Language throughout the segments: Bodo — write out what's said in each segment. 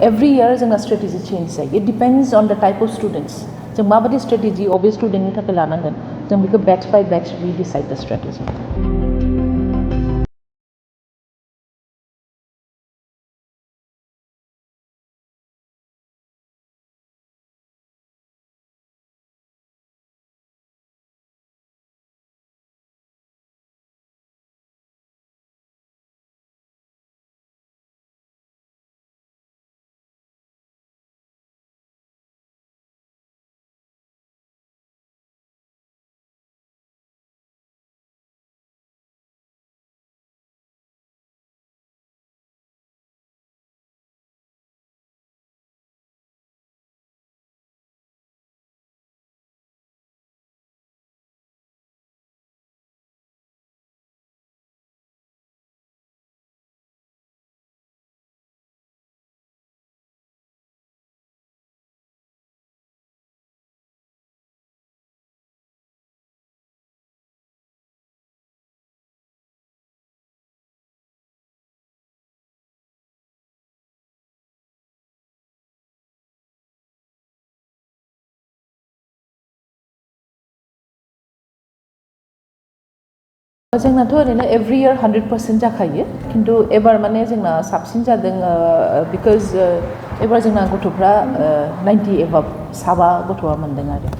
every year जोंना strategy change जायो. It depends on the type of students. जों माबायदि strategy अबे studentनि थाखाय लानांगोन जों बेखौ batch by batch we decide the strategy. जोंनाथ' ओरैनो every year 100% जाखायो किन्तु एबार माने जोंना साबसिन जादों because एबार जोंना गथ'फ्रा 90 above साबा गथ'आ मोनदों आरो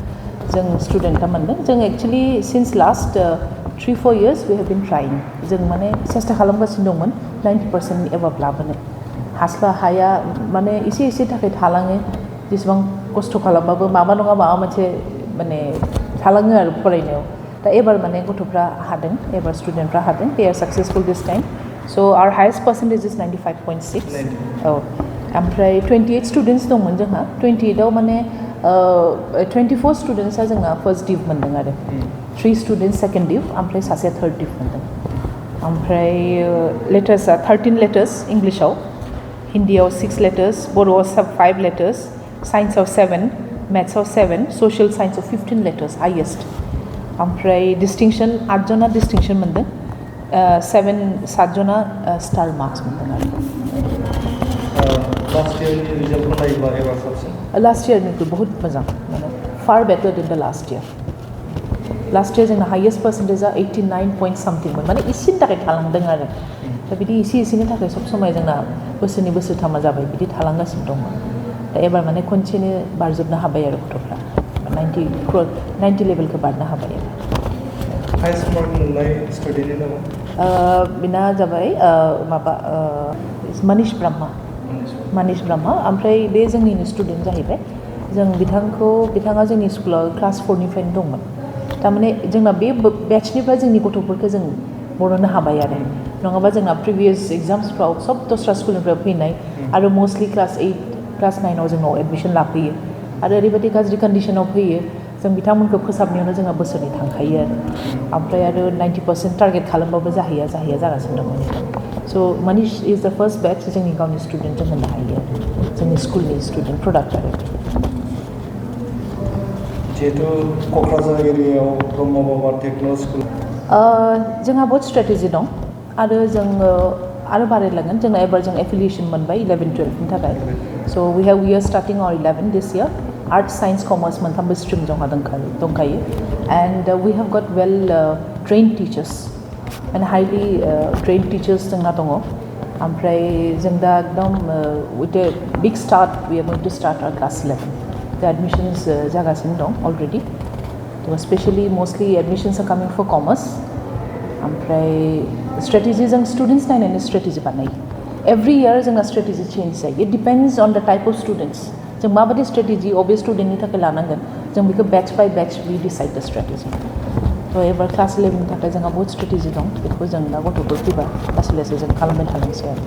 जों स्टुडेन्टआ मोनदों जों actually since last 3-4 years we have been trying जों माने सेस्था खालामगासिनो दंमोन 90% above लाबोनो हास्ला हाया माने एसे थाखाय थालाङो जेसेबां खस्थ' खालामबाबो माबा नङा माबा मोनसे माने थालाङो आरो फरायनायाव दा एबार माने गथ'फ्रा हादों एबार स्टुडेन्टफ्रा हादों they are successful this time so our highest percentage is 95.6 औ ओमफ्राय 28 स्टुडेन्टस दंमोन जोंहा 28आव माने 24 स्टुडेन्टसा जोंना फर्स्ट डिव मोनदों आरो 3 स्टुडेन्टस सेकेन्ड डिव ओमफ्राय सासेया थार्ड डिव मोनदों ओमफ्राय लेटार्सआ 13 लेटार्स इंलिशाव हिन्दीआव 6 लेटार्स बर'आव 5 लेटार्स साइन्सआव 7 मेथ्सआव 7 ससियेल साइन्सआव 15 लेटार्स हाइएस्ट ओमफ्राय डिस्टिंक्सन 8 जना डिस्टिंक्सन मोनदों 7 जना स्टार मार्क्स मोनदों आरो लास्ट इयरनि रिजाल्टखौ नायोब्ला एबार साबसिन लास्ट इयरनिख्रुइ बहुत मोजां माने फार बेटर देन द लास्ट इयार जोंना हाइएस्ट पार्सेन्टेजआ 89 पइन्ट सामथिंमोन माने इसेनि थाखाय थालांदों आरो दा बिदि एसेनि थाखाय सब समाय जोंना बोसोरनै बोसोरथामा जाबाय बिदि थालांगासिनो दंमोन दा एबार माने खनसेनो बारजोबनो हाबाय आरो गथ'फ्रा 90 लेभेलखौ बारनो हाबाय हाइस्ट मार्क मोननाय स्टुडेन्टनि नामा बिना जाबाय माबा मनीष ब्रह्मा ओमफ्राय बे जोंनिनो स्टुडेन्ट जाहैबाय जों बिथाङा जोंनि स्कुलाव क्लास 4निफ्रायनो दंमोन थारमाने जोंना बे बेट्चनिफ्राय जोंनि गथ'फोरखौ जों बरननो हाबाय आरो नङाबा जोंना प्रिभियास एग्जाम्सफ्राव सब दस्रा स्कुलनिफ्राय फैनाय आरो मस्टलि क्लास 8 क्लास 9आव जोंनाव एडमिसन लाफैयो आरो ओरैबायदि गाज्रि कन्डिशनाव फैयो जों बिथांमोनखौ फोसाबनायावनो जोंहा बोसोरनै थांखायो आरो ओमफ्राय आरो 90% टारगेट खालामबाबो जाहैया जागासिनो दं स' मनीष इज द फार्स्ट बेट्च जोंनि गावनि स्टुडेन्ट जों होननो हायो आरो जोंनि स्कुलनि स्टुडेन्ट प्रडाक्ट आरो जिहेतु क'क्राझार एरियायाव ब्रह्म बाबा टेक्न' स्कुल जोंहा बहुत स्ट्रेटेजि दं आरो जोङो आरो बारायलांगोन जोंना एबार जों एफिलिएसन मोनबाय 11-12नि थाखाय so' we are starting our 11 this year arts science commerce मोनथामबो स्ट्रिम जोंहा दंखायो and we have got well trained teachers and highly trained teachers जोंना दङ ओमफ्राय जों दा एकदम with a big start we are going to start our class 11 दा एडमिशन्स जागासिनो दं already especially mostly admissions are coming for commerce ओमफ्राय स्ट्रेटेजि जों स्टुडेन्ट्स नायनानै स्ट्रेटेजि बानायो एभ्रि इयार जोंना स्ट्रेटेजि चेन्ज जायो it depends on the type of students जों माबायदि स्ट्रेटेजि अबे स्टुडेन्टनि थाखाय लानांगोन जों बेखौ batch by batch we decide the strategy थ' एबार क्लास 11नि थाखाय जोंहा बहुत स्ट्रेटेजि दं बेखौ जों दा गथ'फोर फैबा लासै जों खालामबाय थानोसै आरो